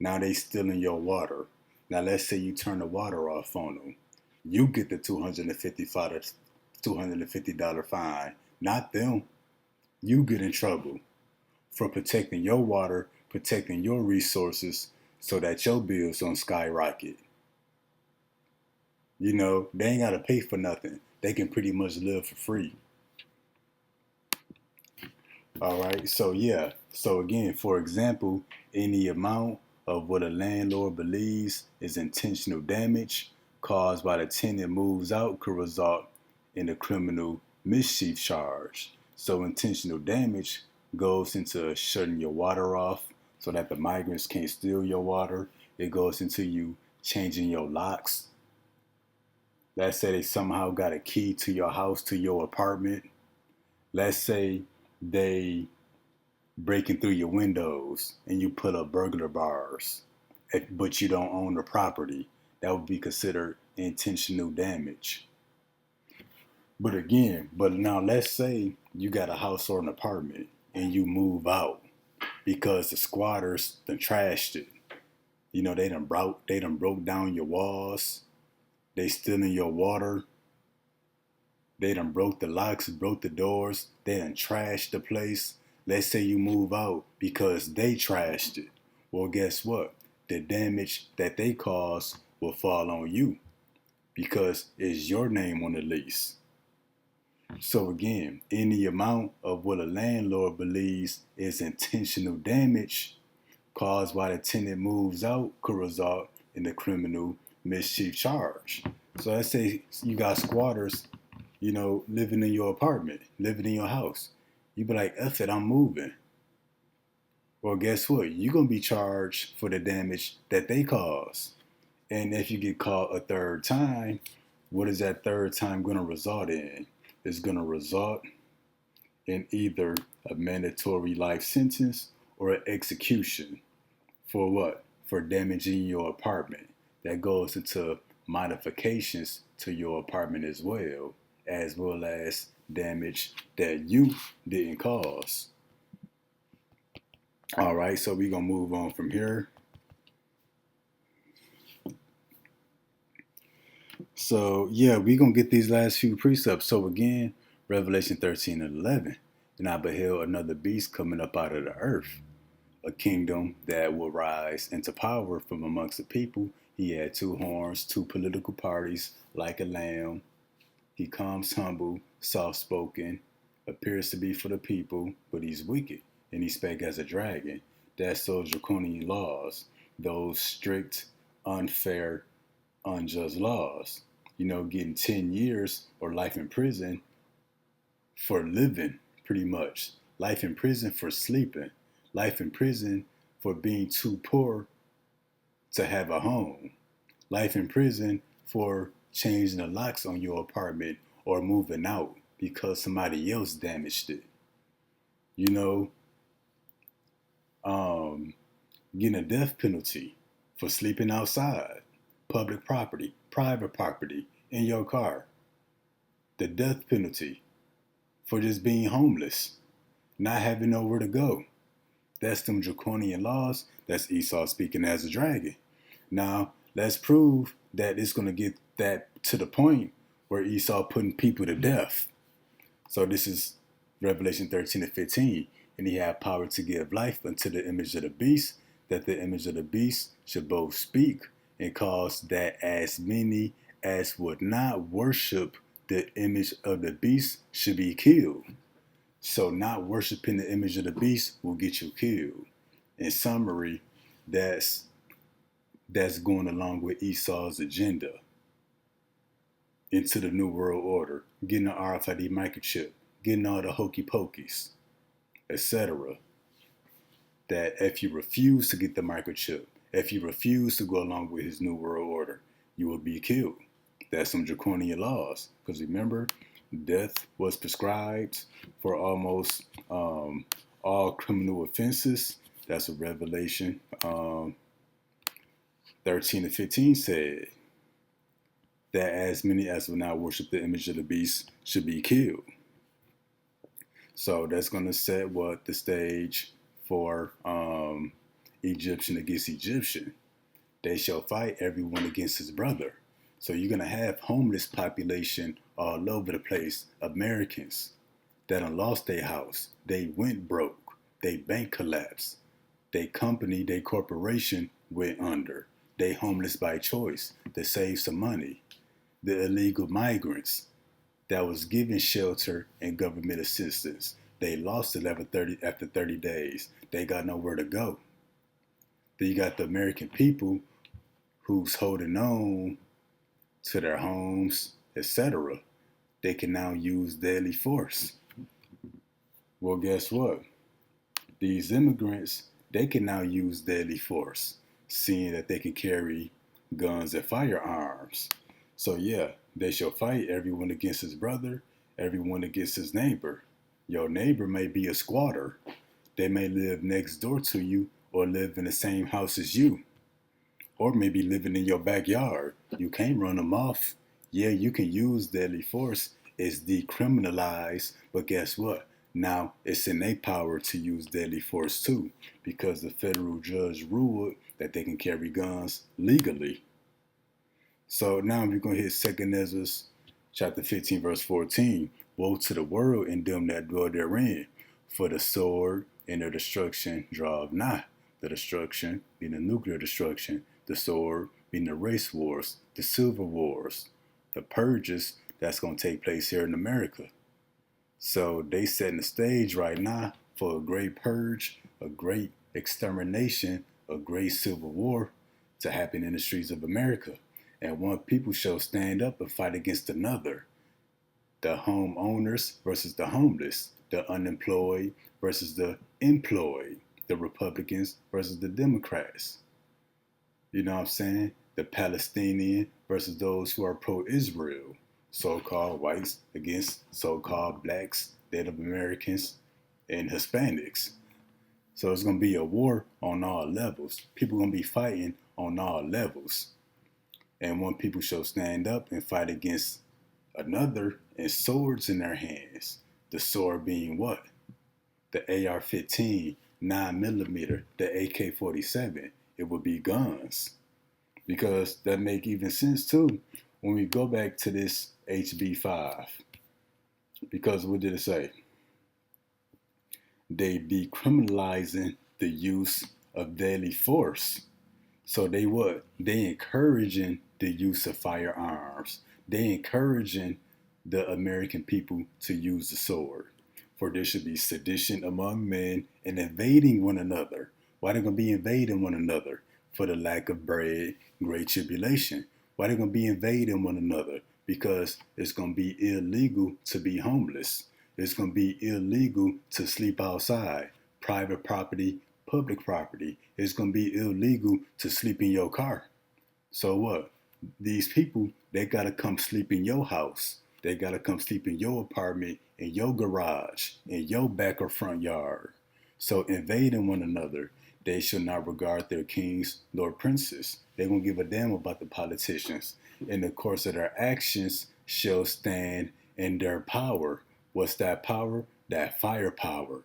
Now they stealing your water. Now let's say you turn the water off on them. You get the $250 fine, not them. You get in trouble for protecting your water, protecting your resources so that your bills don't skyrocket. They ain't got to pay for nothing. They can pretty much live for free. All right. So again, for example, any amount of what a landlord believes is intentional damage caused by the tenant moves out could result in a criminal mischief charge. So intentional damage goes into shutting your water off so that the migrants can't steal your water. It goes into you changing your locks. Let's say they somehow got a key to your house, to your apartment. Let's say they breaking through your windows and you put up burglar bars, but you don't own the property. That would be considered intentional damage. But now let's say you got a house or an apartment and you move out because the squatters done trashed it. They done broke down your walls. They stealing your water. They done broke the locks, broke the doors. They done trashed the place. Let's say you move out because they trashed it. Well, guess what? The damage that they caused will fall on you because it's your name on the lease. So again, any amount of what a landlord believes is intentional damage caused by the tenant moves out could result in a criminal mischief charge. So let's say you got squatters, living in your apartment, living in your house. You be like, F it, I'm moving. Well, guess what? You're going to be charged for the damage that they caused. And if you get caught a third time, what is that third time going to result in? It's going to result in either a mandatory life sentence or an execution. For what? For damaging your apartment. That goes into modifications to your apartment as well as damage that you didn't cause. All right, so we're going to move on from here. So, we're going to get these last few precepts. So, again, Revelation 13 and 11. And I beheld another beast coming up out of the earth, a kingdom that will rise into power from amongst the people. He had 2 horns, 2 political parties, like a lamb. He comes humble, soft-spoken, appears to be for the people, but he's wicked. And he spake as a dragon. That's those draconian laws. those strict, unfair, unjust laws. Getting 10 years or life in prison for living, pretty much. Life in prison for sleeping. Life in prison for being too poor to have a home. Life in prison for changing the locks on your apartment or moving out because somebody else damaged it. You know, getting a death penalty for sleeping outside, public property, private property, in your car. The death penalty for just being homeless, not having nowhere to go. That's them draconian laws. That's Esau speaking as a dragon. Now, let's prove that it's going to get that to the point where Esau putting people to death. So this is Revelation 13 and 15. And he had power to give life unto the image of the beast, that the image of the beast should both speak and cause that as many as would not worship the image of the beast should be killed. So not worshiping the image of the beast will get you killed. In summary, that's going along with Esau's agenda into the New World Order, getting the RFID microchip, getting all the hokey pokeys, etc. That if you refuse to get the microchip, if you refuse to go along with his New World Order, you will be killed. That's some draconian laws. Because remember, death was prescribed for almost all criminal offenses. That's what Revelation 13 and 15 said. That as many as will not worship the image of the beast should be killed. So that's going to set the stage for Egyptian against Egyptian. They shall fight everyone against his brother. So you're going to have homeless population all over the place, Americans that done lost their house. They went broke. They bank collapsed. They company, they corporation went under. They homeless by choice to save some money. The illegal migrants that was given shelter and government assistance, they lost it after 30 days. They got nowhere to go. Then you got the American people who's holding on to their homes, etc. They can now use deadly force. Well, guess what? These immigrants, they can now use deadly force, seeing that they can carry guns and firearms. So yeah, they shall fight everyone against his brother, everyone against his neighbor. Your neighbor may be a squatter. They may live next door to you or live in the same house as you. Or maybe living in your backyard. You can't run them off. Yeah, you can use deadly force. It's decriminalized, but guess what? Now it's in their power to use deadly force too, because the federal judge ruled that they can carry guns legally. So now we're going to hit 2 Ezra chapter 15, verse 14. Woe to the world and them that dwell therein, for the sword and their destruction draweth nigh. The destruction being the nuclear destruction, the sword being the race wars, the civil wars, the purges that's going to take place here in America. So they setting the stage right now for a great purge, a great extermination, a great civil war to happen in the streets of America. And one people shall stand up and fight against another. The homeowners versus the homeless, the unemployed versus the employed, the Republicans versus the Democrats. You know what I'm saying? The Palestinian versus those who are pro-Israel. So-called whites against so-called blacks, Native Americans, and Hispanics. So it's going to be a war on all levels. People going to be fighting on all levels. And one people shall stand up and fight against another and swords in their hands. The sword being what? The AR-15, 9mm, the AK-47. It would be guns. Because that make even sense too when we go back to this HB5. Because what did it say? They decriminalizing the use of deadly force. So they what? They encouraging the use of firearms. They encouraging the American people to use the sword. For there should be sedition among men and invading one another. Why they going to be invading one another? for the lack of bread, great tribulation. Why they gonna be invading one another? Because it's gonna be illegal to be homeless. It's gonna be illegal to sleep outside, private property, public property. It's gonna be illegal to sleep in your car. So what? These people, they gotta come sleep in your house. They gotta come sleep in your apartment, in your garage, in your back or front yard. So invading one another, they shall not regard their kings nor princes. They won't give a damn about the politicians. In the course of their actions shall stand in their power. What's that power? That firepower.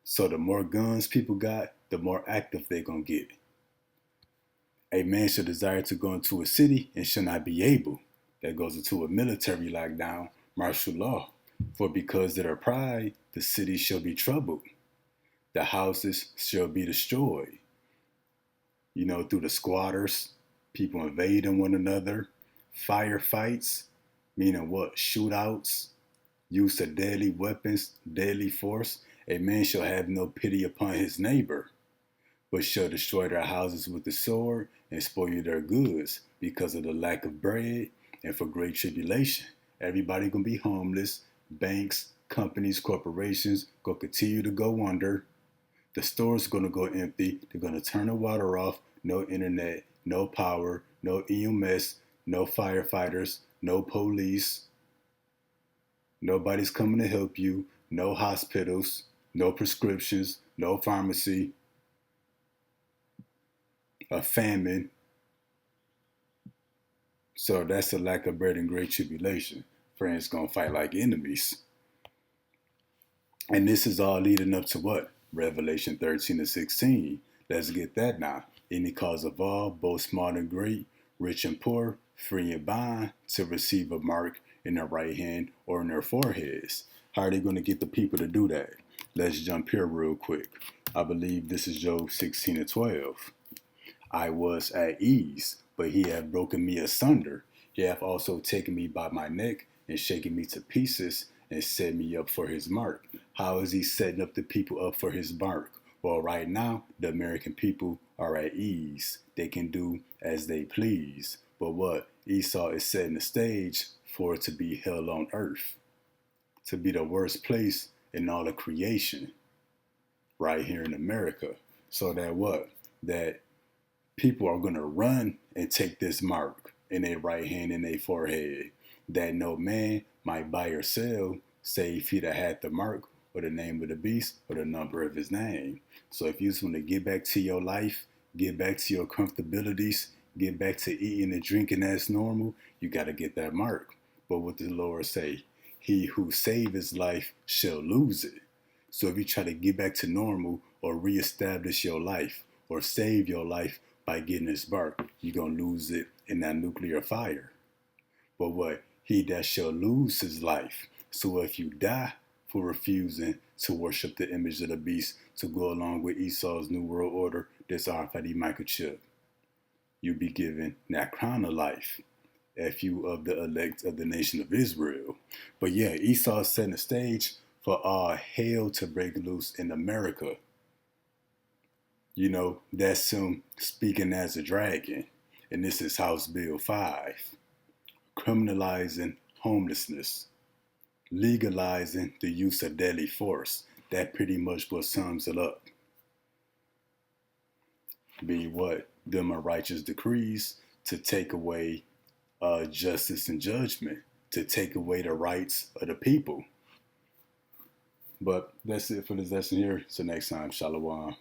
So the more guns people got, the more active they gonna get. A man should desire to go into a city and shall not be able. That goes into a military lockdown, martial law. For because of their pride, the city shall be troubled. The houses shall be destroyed. Through the squatters, people invading one another, firefights, meaning what? Shootouts, use of deadly weapons, deadly force. A man shall have no pity upon his neighbor, but shall destroy their houses with the sword and spoil their goods because of the lack of bread and for great tribulation. Everybody gonna be homeless. Banks, companies, corporations gonna continue to go under. The stores gonna go empty. They're gonna turn the water off. No internet, no power, no EMS, no firefighters, no police. Nobody's coming to help you. No hospitals, no prescriptions, no pharmacy. A famine. So that's a lack of bread and great tribulation. Friends gonna fight like enemies. And this is all leading up to what? Revelation 13 and 16. Let's get that now. Any cause of all, both small and great, rich and poor, free and bond, to receive a mark in their right hand or in their foreheads. How are they going to get the people to do that? Let's jump here real quick. I believe this is Job 16 and 12. I was at ease, but he hath broken me asunder. He hath also taken me by my neck and shaken me to pieces and set me up for his mark. How is he setting up the people up for his mark? Well, right now, the American people are at ease. They can do as they please. But what? Esau is setting the stage for it to be hell on earth, to be the worst place in all of creation, right here in America. So that what? That people are going to run and take this mark in their right hand and their forehead, that no man might buy or sell, save he that had the mark or the name of the beast or the number of his name. So if you just want to get back to your life, get back to your comfortabilities, get back to eating and drinking as normal, you got to get that mark. But what does the Lord say? He who save his life shall lose it. So if you try to get back to normal or reestablish your life or save your life by getting this mark, you're going to lose it in that nuclear fire. But what? He that shall lose his life. So if you die for refusing to worship the image of the beast, to go along with Esau's New World Order, this RFID microchip, you be given that crown of life, if you of the elect of the nation of Israel. But yeah, Esau is setting the stage for all hell to break loose in America. That's him speaking as a dragon. And this is House Bill 5. Criminalizing homelessness. Legalizing the use of deadly force. That pretty much what sums it up. Be what? Them are righteous decrees to take away justice and judgment, to take away the rights of the people. But that's it for this lesson here. So next time, Shalom.